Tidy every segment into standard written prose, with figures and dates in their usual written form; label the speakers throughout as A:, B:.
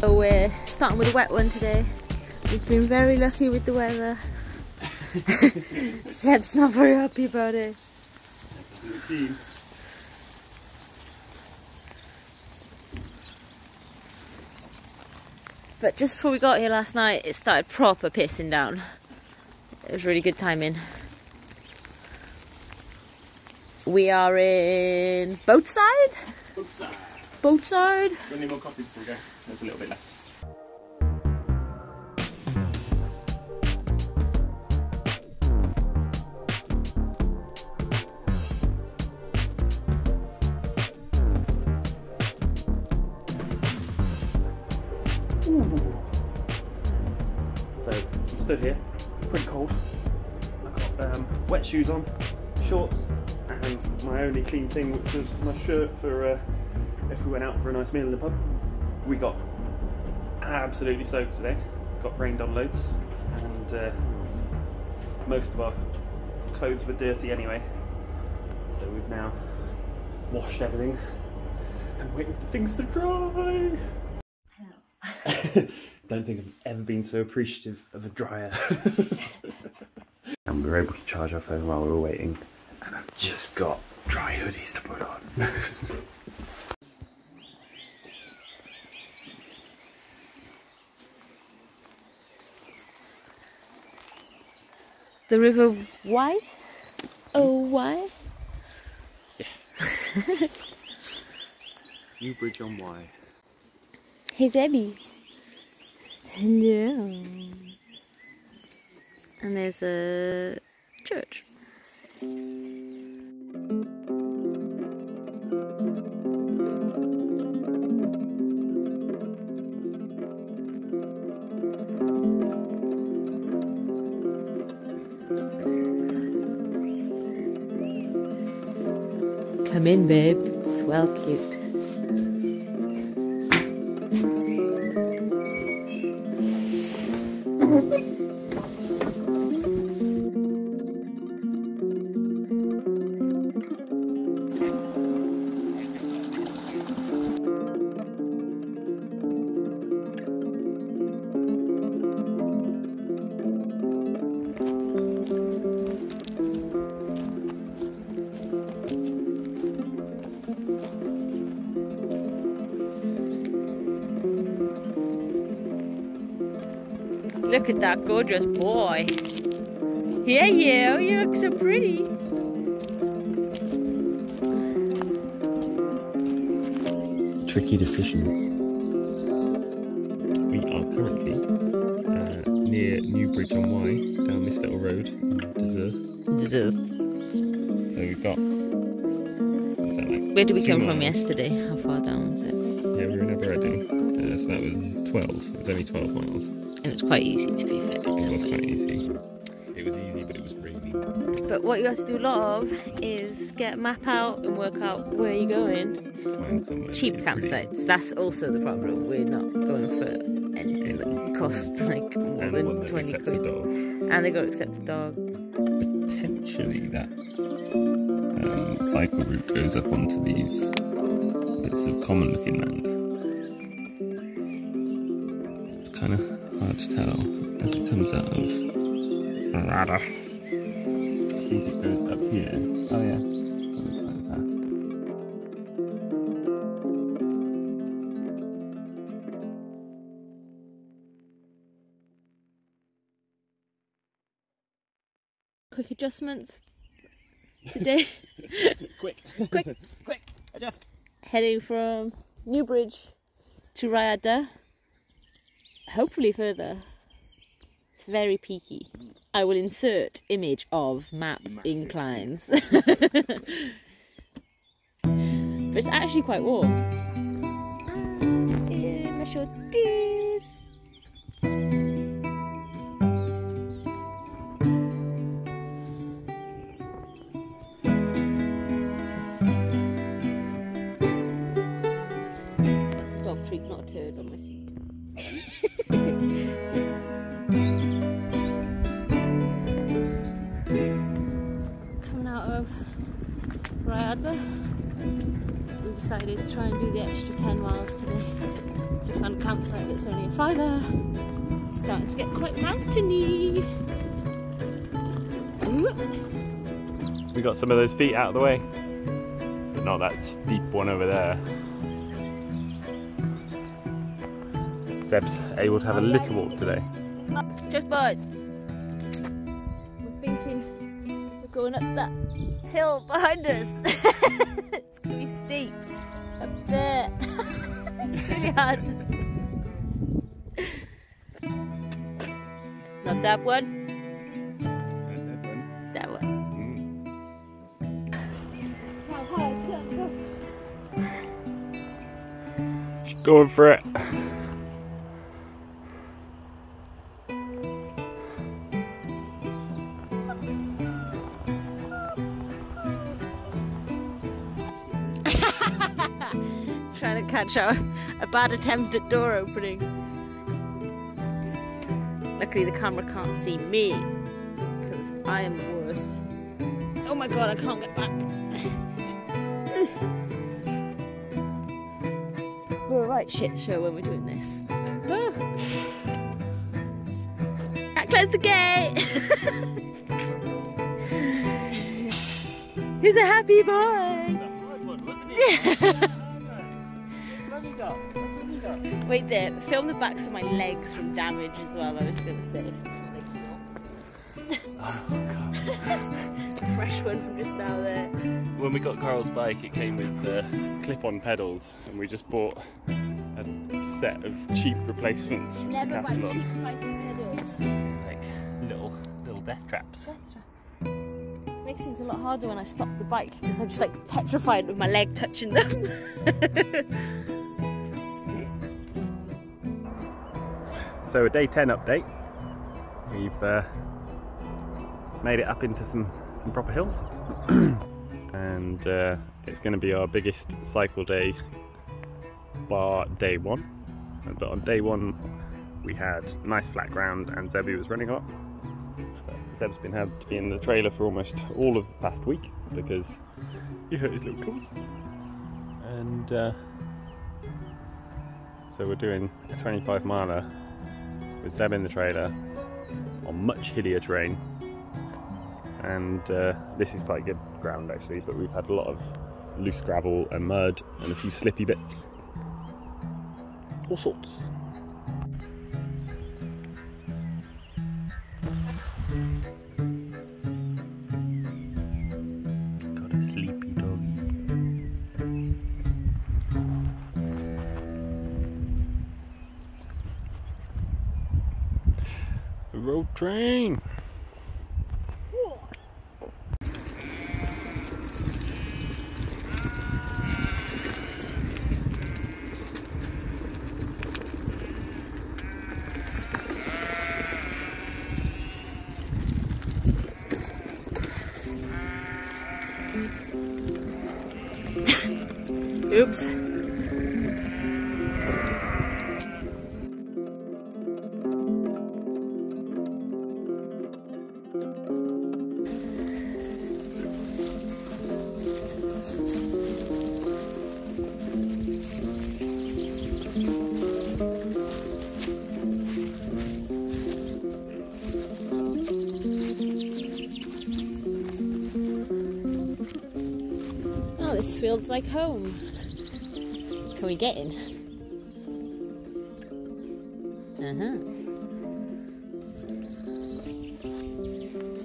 A: So we're starting with a wet one today. We've been very lucky with the weather. Zeb's not very happy about it. But just before we got here last night, it started proper pissing down. It was really good timing. We are in Boatside?
B: Boatside.
A: Boatside.
B: Got any more coffee before we go? There's a little bit left. Ooh. So I'm stood here, pretty cold. I've got wet shoes on, shorts, and my only clean thing, which was my shirt for if we went out for a nice meal in the pub. We got absolutely soaked today, got rained on loads, and most of our clothes were dirty anyway. So we've now washed everything and waiting for things to dry. Don't think I've ever been so appreciative of a dryer. And we were able to charge our phone while we were waiting, and I've just got dry hoodies to put on.
A: The river Wye? Oh, why?
B: Yeah. Newbridge-on-wye.
A: Hey, Zebby. Hello. And there's a church. Come in, babe. It's well cute. Look at that gorgeous boy. Yeah, yeah, you look so pretty.
B: Tricky decisions. We are currently near Newbridge-on-wye, down this little road in Deserth. So we've got, what's that like?
A: Where did we come from yesterday? How far down was it?
B: Yeah, we were in Aberedw. So that was 12. It was only 12 miles.
A: And it's quite easy, to be fair.
B: It was quite easy. It was easy, but it was raining.
A: But what you have to do a lot of is get a map out and work out where you're going.
B: Find somewhere
A: Cheap campsites. That's also the problem. We're not going for anything that costs like more than 20 quid. And they got to accept the dog.
B: Potentially that cycle route goes up onto these bits of common looking land. It's kind of hard to tell as it comes out of Rada. I think it goes up here. Oh yeah, that looks like the path.
A: Quick adjustments today.
B: Quick, adjust.
A: Heading from Newbridge to Rada. Hopefully further. It's very peaky. I will insert image of map inclines. But it's actually quite warm. In my shorties. That's a dog treat, not a turd on my seat. Coming out of Rada, we decided to try and do the extra 10 miles today to Found a campsite that's only a fiver. It's starting to get quite mountainy.
B: We got some of those feet out of the way, but not that steep one over there. Zeb's able to have a little walk today.
A: Just boys. We're thinking we're going up that hill behind us. It's gonna be steep up there. It's really hard. Not that one. That one.
B: She's going for it.
A: Trying to catch a bad attempt at door opening. Luckily the camera can't see me, because I am the worst. Oh my god, I can't get back. We're a right shit show when we're doing this. Can't close the gate! He's a happy boy! Wait there, film the backs of my legs from damage as well, I was going to say.
B: Oh god.
A: Fresh one from just now there.
B: When we got Carl's bike, it came with clip-on pedals, and we just bought a set of cheap replacements from
A: Never buy
B: Decathlon.
A: cheap bike pedals.
B: Like little death traps.
A: Death traps. Makes things a lot harder when I stop the bike, because I'm just like petrified with my leg touching them.
B: So a day 10 update. We've made it up into some proper hills. And it's going to be our biggest cycle day bar day 1. But on day 1 we had nice flat ground and Zebby was running a lot. Zeb's had to be in the trailer for almost all of the past week because he hurt his little toes. And so we're doing a 25 miler with Zeb in the trailer on much hillier terrain, and this is quite good ground actually, but we've had a lot of loose gravel and mud and a few slippy bits, all sorts. Got a sleepy doggy. Road train.
A: Oops. Oh, this feels like home. Can we get in?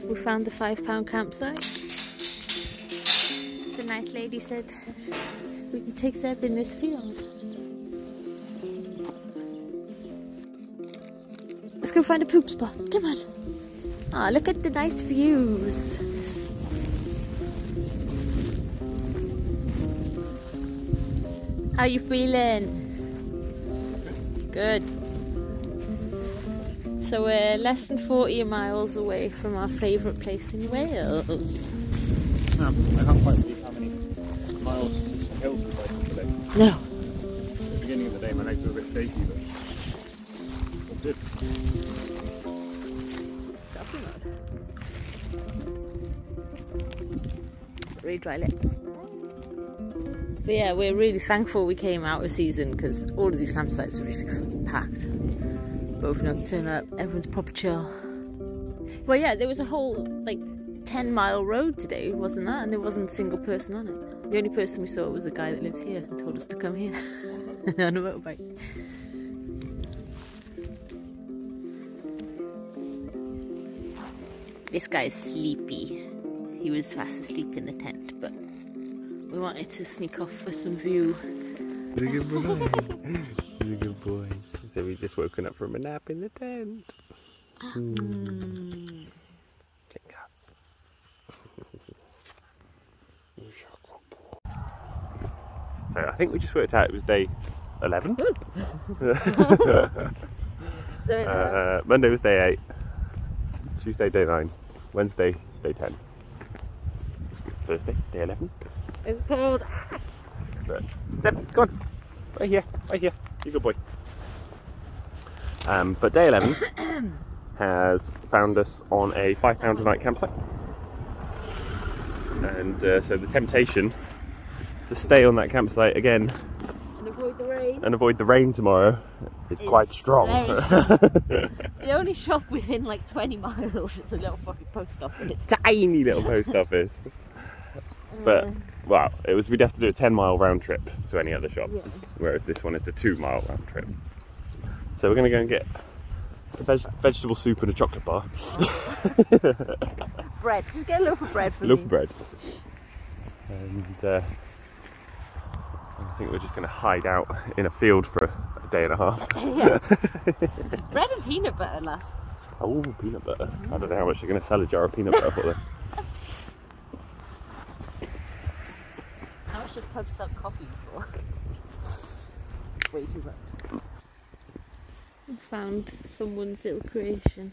A: We found the £5 campsite. The nice lady said we can take Zeb in this field. Let's go find a poop spot. Come on. Ah, look at the nice views. How you feeling? Good. So we're less than 40 miles away from our favourite place in Wales.
B: I can't quite believe how many miles of hills we've cycled today.
A: No.
B: At the beginning of the day my legs were a bit shaky, but all good.
A: Selfie mode. Really dry lips. But yeah, we're really thankful we came out of season because all of these campsites were just packed. But we've been able to turn up, everyone's proper chill. Well, yeah, there was a whole like 10-mile road today, wasn't that? And there wasn't a single person on it. The only person we saw was a guy that lives here and told us to come here on a motorbike. This guy's sleepy. He was fast asleep in the tent, but we wanted to sneak off for some view.
B: He's a good boy. He's a good boy. So we've just woken up from a nap in the tent. Cats. So I think we just worked out it was day 11. Monday was day 8. Tuesday day 9. Wednesday day 10. Thursday day 11.
A: It's cold.
B: But Zeb, go on. Right here. Right here. You good boy. But day 11 has found us on a £5 a night campsite. And so the temptation to stay on that campsite again and avoid the rain tomorrow is quite strong.
A: The only shop within like 20 miles is a little fucking post office.
B: Tiny little post office. But wow, we'd have to do a 10-mile round trip to any other shop, whereas this one is a 2-mile round trip. So we're going to go and get some vegetable soup and a chocolate bar.
A: Bread. Just get a loaf of bread for me.
B: Loaf of bread. And I think we're just going to hide out in a field for a day and a half.
A: Yeah. Bread and peanut butter lasts.
B: Oh, peanut butter. I don't know how much they're going to sell a jar of peanut butter for though.
A: How much should pubs sell coffees for? Way too much. I found someone's little creation.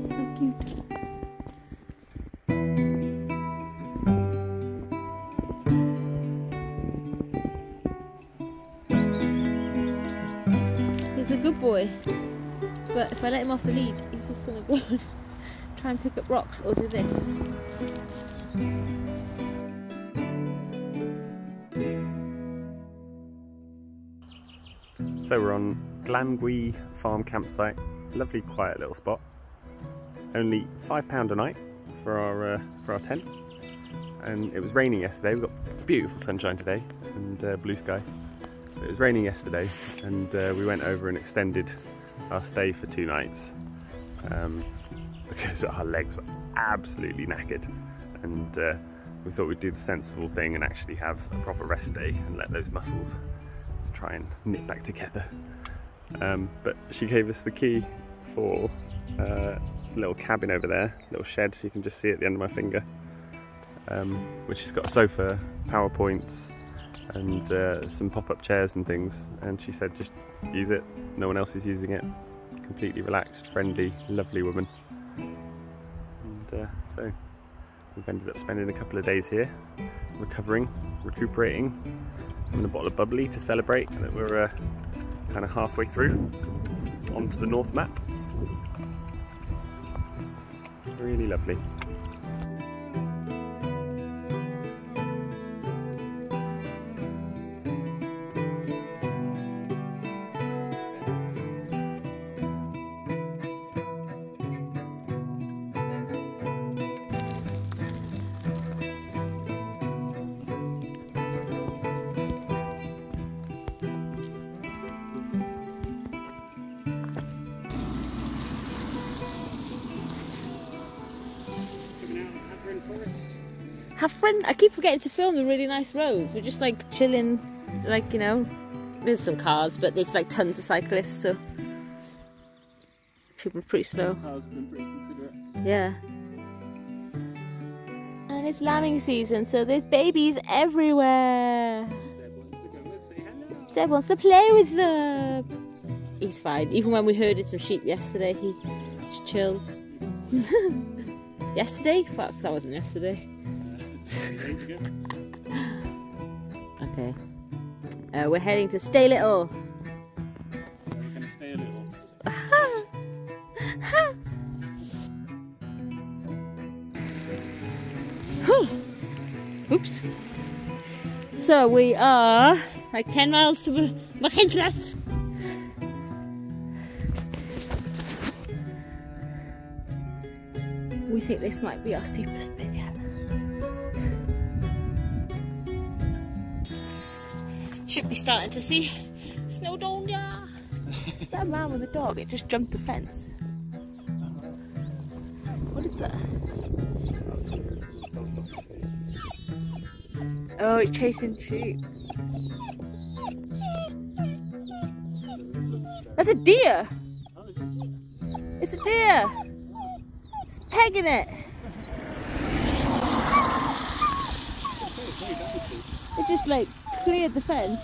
A: So cute. He's a good boy, but if I let him off the lead, he's just gonna go and try and pick up rocks or do this.
B: So we're on Glangwy farm campsite, lovely quiet little spot. Only £5 a night for our tent, and it was raining yesterday. We've got beautiful sunshine today and blue sky. But it was raining yesterday, and we went over and extended our stay for 2 nights because our legs were absolutely knackered, and we thought we'd do the sensible thing and actually have a proper rest day and let those muscles try and knit back together. But she gave us the key for a little cabin over there, little shed, you can just see at the end of my finger, which has got a sofa, power points and some pop-up chairs and things, and she said just use it, no one else is using it, completely relaxed, friendly, lovely woman. And so we've ended up spending a couple of days here, recuperating, having a bottle of bubbly to celebrate that we're kind of halfway through onto the North Map. Really lovely.
A: I keep forgetting to film the really nice roads. We're just like chilling, like, you know, there's some cars, but there's like tons of cyclists, so people are pretty slow.
B: Cars have been pretty considerate.
A: Yeah. And it's lambing season, so there's babies everywhere. Zeb wants to play with them. He's fine. Even when we herded some sheep yesterday, he just chills. Yesterday? Fuck, that wasn't yesterday. Okay. We're heading to Stay Little.
B: We're gonna stay a little.
A: Oops. So we are like 10 miles to Machynlleth. We think this might be our steepest bit yet. Should be starting to see Snowdonia. Is that a man with a dog? It just jumped the fence. What is that? Oh, it's chasing sheep. That's a deer! It's a deer! It's pegging it! It just like cleared the fence.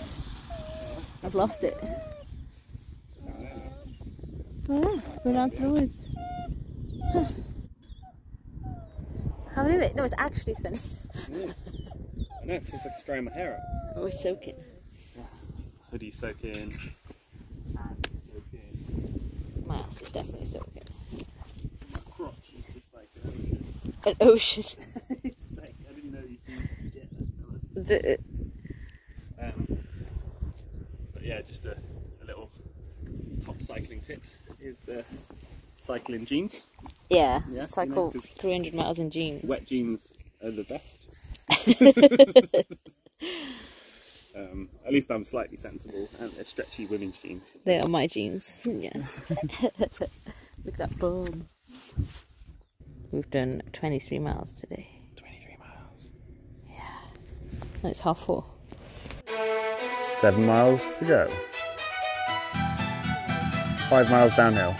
A: I've lost it. Oh, go down to the woods. Huh. How many minutes? No, it's actually sunny.
B: Yeah. I know, it's just like straining my hair out.
A: Oh, it's soaking.
B: Yeah. Hoodie soaking.
A: My ass is definitely soaking.
B: My crotch is just like an ocean.
A: An ocean.
B: It's like, I didn't know you could get that.
A: Is it?
B: But yeah, just a little top cycling tip is cycle in jeans.
A: Yeah,
B: Yeah,
A: cycle
B: you know,
A: 300 miles in jeans.
B: Wet jeans are the best. At least I'm slightly sensible, and they're stretchy women's jeans.
A: They are my jeans. Yeah. Look at that bum. We've done 23 miles today.
B: 23 miles.
A: Yeah. And it's 4:30.
B: 7 miles to go. 5 miles downhill.